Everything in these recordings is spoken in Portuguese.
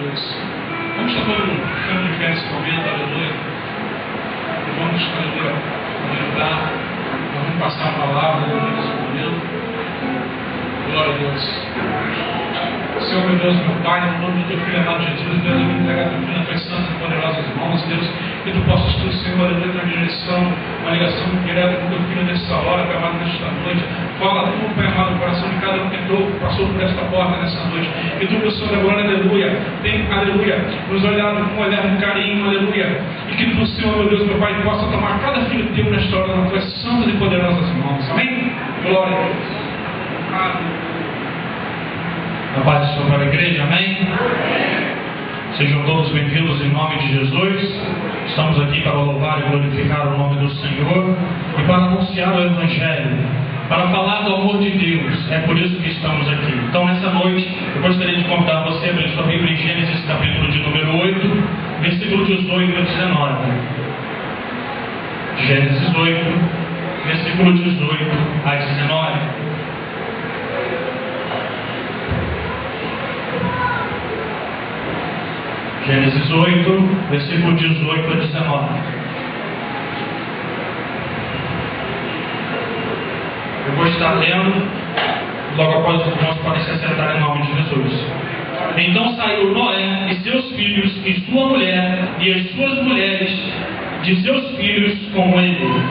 Jesus. Vamos estar todo mundo ficando de pé nesse momento, aleluia. E vamos, aleluia, orientar, nós vamos passar a palavra nesse momento. Glória a Deus. Senhor, meu Deus, meu Pai, no nome do Teu Filho amado Jesus, Deus, eu me entrego a Teu Filho nas Tuas santas e poderosas mãos, Deus, que Tu possas tudo, Senhor, aleluia, na minha direção, uma ligação direta com Teu Filho nessa hora, Pai amado, nesta noite. Fala Tu, Pai amado, o coração de cada um que entrou, passou por esta porta nessa noite. E Tu, meu Senhor da glória, aleluia, tem, aleluia, nos olhado com um olhar de carinho, aleluia. E que Tu, Senhor, meu Deus, meu Pai, possa tomar cada filho Teu nesta hora nas Tuas santas e poderosas mãos. Amém? Glória a Deus. Amém. A paz do Senhor para a igreja, amém? Sejam todos bem-vindos em nome de Jesus. Estamos aqui para louvar e glorificar o nome do Senhor e para anunciar o Evangelho, para falar do amor de Deus. É por isso que estamos aqui. Então, nessa noite, eu gostaria de convidar você a abrir sua Bíblia em Gênesis, capítulo de número 8, versículo 18 a 19. Gênesis 8, versículo 18 a 19. Gênesis 8, versículo 18 a 19. Eu vou estar lendo, logo após os irmãos podem se assentar em nome de Jesus. Então saiu Noé e seus filhos, e sua mulher, e as suas mulheres de seus filhos com ele.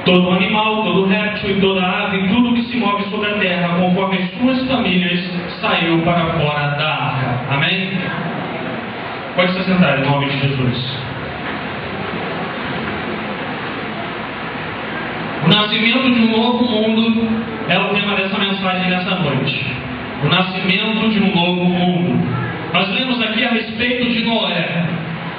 Todo animal, todo réptil e toda ave, tudo que se move sobre a terra, conforme as suas famílias, saiu para fora da arca. Amém? Pode se sentar em nome de Jesus. O nascimento de um novo mundo é o tema dessa mensagem nessa noite. O nascimento de um novo mundo. Nós lemos aqui a respeito de Noé,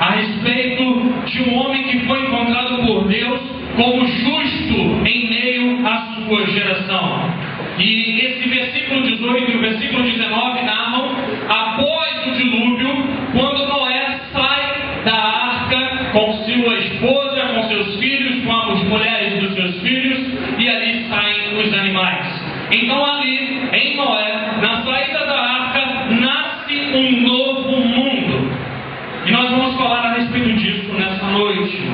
a respeito de um homem que foi encontrado por Deus como justo em meio à sua geração. E esse versículo 18 e o versículo 19 narram após o dilúvio, quando Noé sai da arca com sua esposa, com seus filhos, com as mulheres dos seus filhos, e ali saem os animais. Então ali, em Noé, na saída da arca, nasce um novo mundo. E nós vamos falar a respeito disso nessa noite.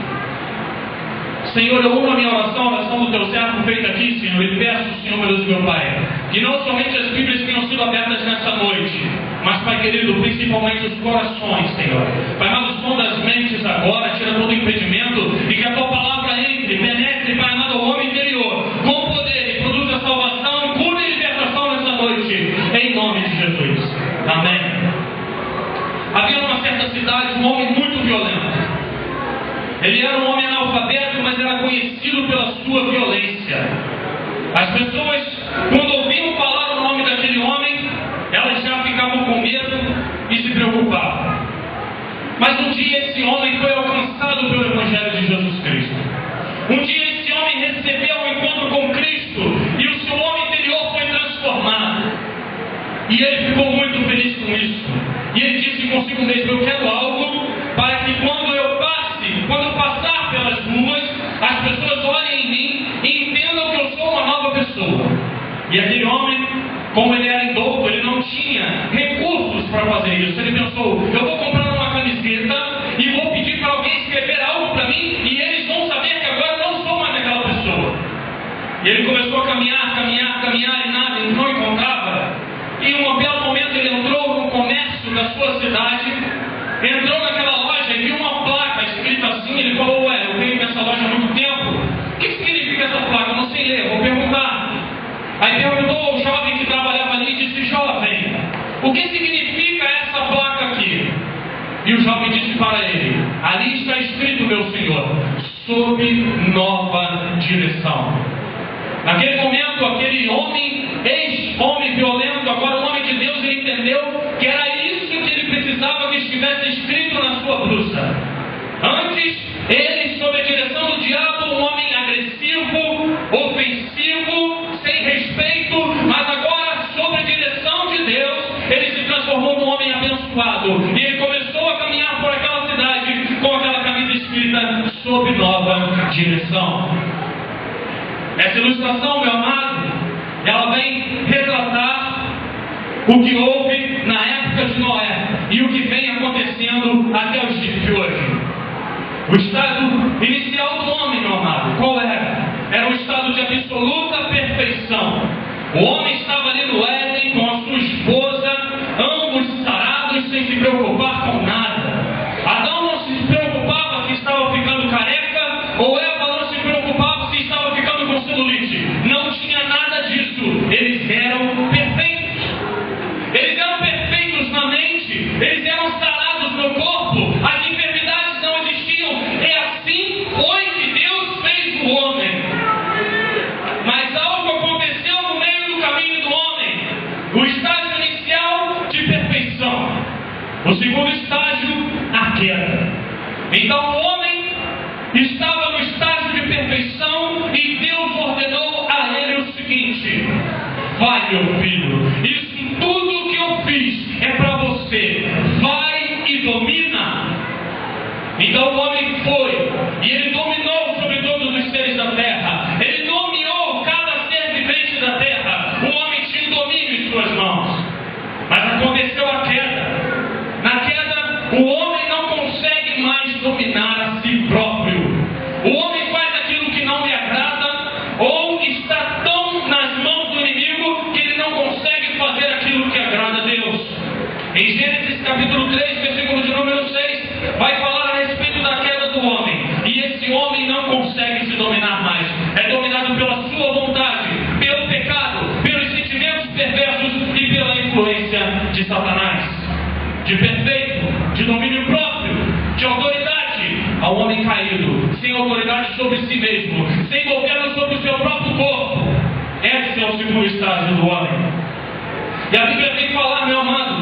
Senhor, eu uno a minha oração, a oração do Teu servo feita aqui, Senhor, e peço, Senhor, meu Deus e meu Pai, que não somente as Bíblias tenham sido abertas nessa noite, mas, Pai querido, principalmente os corações, Senhor. Pai amado, som das mentes agora, tira todo o impedimento, e que a Tua palavra entre, penetre, Pai amado, ao homem interior, com poder, e produza salvação, cura e libertação nessa noite, em nome de Jesus. Amém. Havia numa certa cidade um homem muito violento. Ele era um homem analfabeto, mas era conhecido pela sua violência. As pessoas, quando ouviam falar o nome daquele homem, elas já ficavam com medo e se preocupavam. Mas um dia esse homem foi alcançado pelo Evangelho de Jesus Cristo. Um dia esse homem recebeu um encontro com Cristo e o seu homem interior foi transformado. E ele ficou muito feliz com isso. E ele disse consigo mesmo: eu quero algo para que quando eu passar pelas ruas, as pessoas olhem em mim e entendam que eu sou uma nova pessoa. E aquele homem, como ele era indouto, ele não tinha recursos para fazer isso. Ele pensou: eu vou comprar uma camiseta e vou pedir para alguém escrever algo para mim e eles vão saber que agora eu não sou mais aquela pessoa. E ele começou a caminhar e nada, ele não encontrava. E em um belo momento ele entrou no comércio da sua cidade, entrou naquela loja e viu uma placa escrita assim. Ele falou: ué, eu venho nessa loja há muito tempo, o que significa essa placa? Eu não sei ler, vou perguntar. Aí perguntou ao jovem que trabalhava ali e disse: jovem, o que significa essa placa aqui? E o jovem disse para ele: ali está escrito, meu senhor, sob nova direção. Naquele momento, aquele homem, ex-homem violento, agora o homem de Deus, ele entendeu que era isso que ele precisava que estivesse escrito na sua blusa. Antes, ele, sob a direção do diabo, um homem agressivo, ofensivo, sem respeito, mas agora, sob a direção de Deus, ele se transformou num homem abençoado. E ele começou a caminhar por aquela cidade com aquela camisa escrita: sob nova direção. Essa ilustração, meu amado, ela vem retratar o que houve na época de Noé e o que vem vivendo até os dias de hoje. O estado inicial do homem, meu amado, qual era? Era um estado de absoluta perfeição. O homem estava ali no Éden com a sua esposa, ambos sarados, sem se preocupar com nada. Adão não se preocupava se estava ficando careca, ou Eva não se preocupava se estava ficando com celulite. Não tinha nada disso. Eles eram perfeitos. Eles eram perfeitos na mente. Eles eram sarados no corpo. As enfermidades não existiam. É assim foi que Deus fez o homem. Mas algo aconteceu no meio do caminho do homem. O estágio inicial de perfeição. O segundo estágio, a queda. Então o homem estava no estágio de perfeição e Deus ordenou a ele o seguinte: vai, meu filho, isso tudo que eu fiz é para você. Vai e domina. Então o homem foi e ele dominou sobre todos os seres da terra. Ele dominou cada ser vivente da terra. O homem tinha o domínio em suas mãos. Mas aconteceu a queda. Na queda, o homem não consegue mais dominar a si próprio. O homem faz aquilo que não lhe agrada, ou está tão nas mãos do inimigo que ele não consegue fazer aquilo que agrada a Deus. Em Gênesis capítulo 3, versículo de número 6, vai falar a respeito da queda do homem. E esse homem não consegue se dominar mais. É dominado pela sua vontade, pelo pecado, pelos sentimentos perversos e pela influência de Satanás. De perfeito, de domínio próprio, de autoridade, ao homem caído, sem autoridade sobre si mesmo, sem governo sobre o seu próprio corpo. Esse é o segundo estágio do homem. E a Bíblia vem falar, meu amado,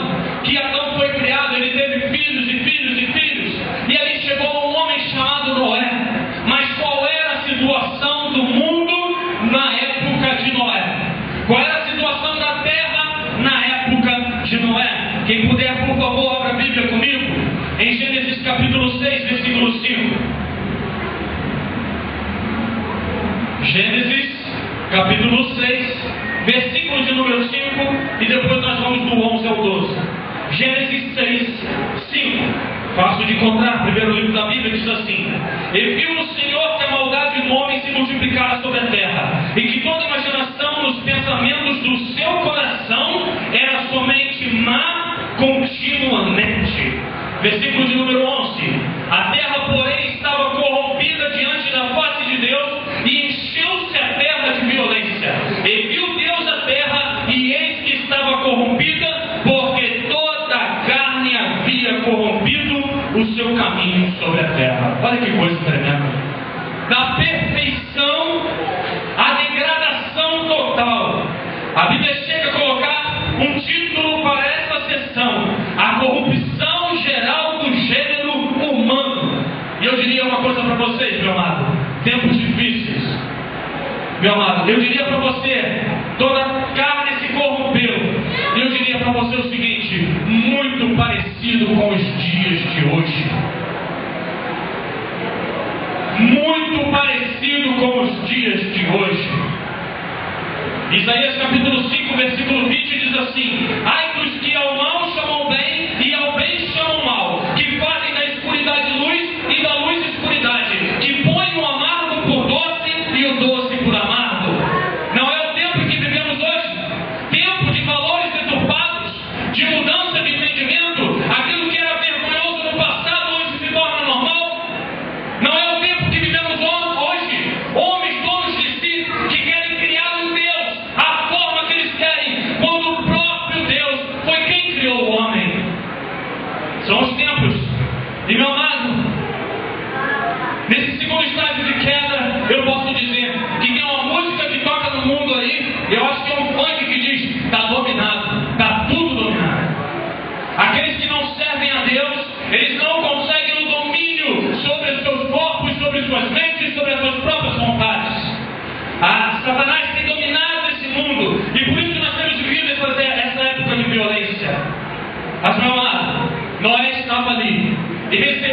que Adão foi criado, ele teve filhos e filhos e filhos, e ali chegou um homem chamado Noé. Mas qual era a situação do mundo na época de Noé? Qual era a situação da terra na época de Noé? Quem puder, por favor, abra a Bíblia comigo, em Gênesis capítulo 6, versículo 5. Gênesis capítulo 6, versículo de número 5, e depois nós vamos do 11 ao 12. Gênesis 6, 5. Fácil de encontrar, primeiro livro da Bíblia, diz assim: e viu o Senhor que a maldade do homem se multiplicara sobre a terra, e que toda imaginação nos pensamentos do seu coração era somente má continuamente. Versículo de número 11. A terra, porém, estava corrompida diante da face de Deus, e encheu-se a terra de violência. E viu Deus a terra, e eis que estava corrompida, porque toda a carne havia corrompido o seu caminho sobre a terra. Olha que coisa tremenda. Da perfeição à degradação total. A Bíblia chega a colocar um título para essa sessão: a corrupção geral do gênero humano. E eu diria uma coisa para vocês, meu amado: tempos difíceis. Meu amado, eu diria para você, toda carne se corrompeu. E eu diria para você o seguinte: muito parecido com os dias de hoje. Muito parecido com os dias de hoje. Isaías capítulo 5, versículo 20 diz assim: ai dos que ao mal chamam bem e ao bem chamam mal, que fazem da escuridade luz e da luz escuridade, que põem o amargo por doce e o doce por amargo. Não é o tempo que vivemos hoje? Tempo de valores deturpados, de mudança de entendimento. Aquilo que era vergonhoso no passado hoje se torna normal. Não é o tempo que vivemos hoje. Homens donos de si que querem criar um Deus a forma que eles querem, quando o próprio Deus foi quem criou o homem. São os tempos. E meu amado, nesse segundo estágio de queda, eu posso dizer que tem uma música que toca no mundo aí, eu acho que é um funk que diz: está dominado, está tudo dominado. Aqueles que não servem a Deus, eles não conseguem o domínio sobre os seus corpos, sobre suas mentes, sobre as suas próprias vontades. Satanás tem dominado esse mundo, e por isso nós temos vivido essa época de violência. Mas meu amado, Noé estava ali e recebeu